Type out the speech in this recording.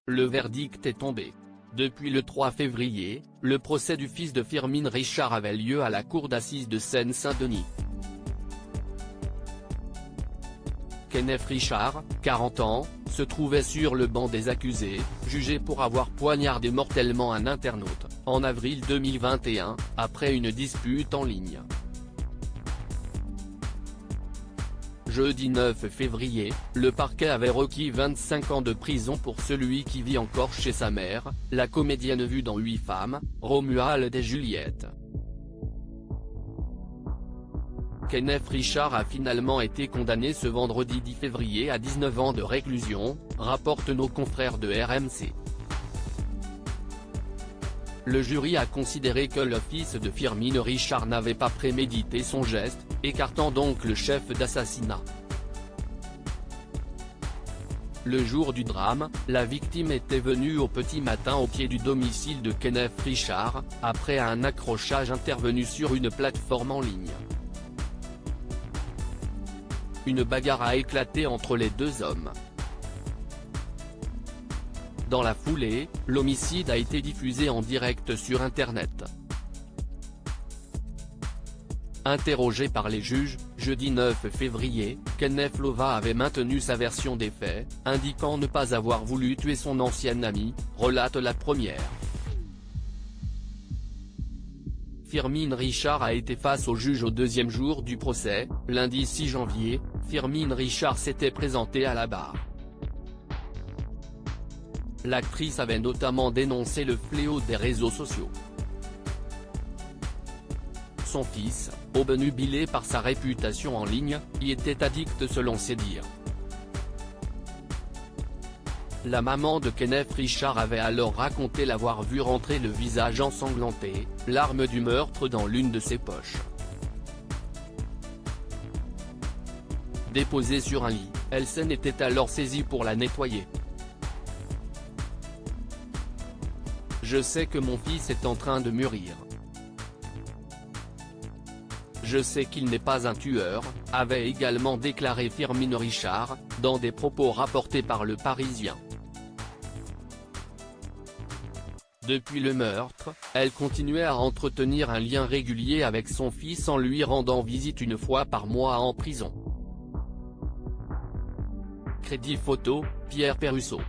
Le verdict est tombé. Depuis le 3 février, le procès du fils de Firmin Richard avait lieu à la cour d'assises de Seine-Saint-Denis. Kenneth Richard, 40 ans, se trouvait sur le banc des accusés, jugé pour avoir poignardé mortellement un internaute, en avril 2021, après une dispute en ligne. Jeudi 9 février, le parquet avait requis 25 ans de prison pour celui qui vit encore chez sa mère, la comédienne vue dans 8 femmes, Romuald et Juliette. Kenneth Richard a finalement été condamné ce vendredi 10 février à 19 ans de réclusion, rapportent nos confrères de RMC. Le jury a considéré que le fils de Firmin Richard n'avait pas prémédité son geste, écartant donc le chef d'assassinat. Le jour du drame, la victime était venue au petit matin au pied du domicile de Kenneth Richard, après un accrochage intervenu sur une plateforme en ligne. Une bagarre a éclaté entre les deux hommes. Dans la foulée, l'homicide a été diffusé en direct sur Internet. Interrogé par les juges, jeudi 9 février, Kenneth Lova avait maintenu sa version des faits, indiquant ne pas avoir voulu tuer son ancien ami, relate la première. Firmin Richard a été face au juge au deuxième jour du procès, lundi 6 janvier, Firmin Richard s'était présenté à la barre. L'actrice avait notamment dénoncé le fléau des réseaux sociaux. Son fils, obnubilé par sa réputation en ligne, y était addict selon ses dires. La maman de Kenneth Richard avait alors raconté l'avoir vu rentrer le visage ensanglanté, l'arme du meurtre dans l'une de ses poches. Déposée sur un lit, elle s'en était alors saisie pour la nettoyer. Je sais que mon fils est en train de mûrir. Je sais qu'il n'est pas un tueur, avait également déclaré Firmin Richard, dans des propos rapportés par Le Parisien. Depuis le meurtre, elle continuait à entretenir un lien régulier avec son fils en lui rendant visite une fois par mois en prison. Crédit photo, Pierre Perusseau.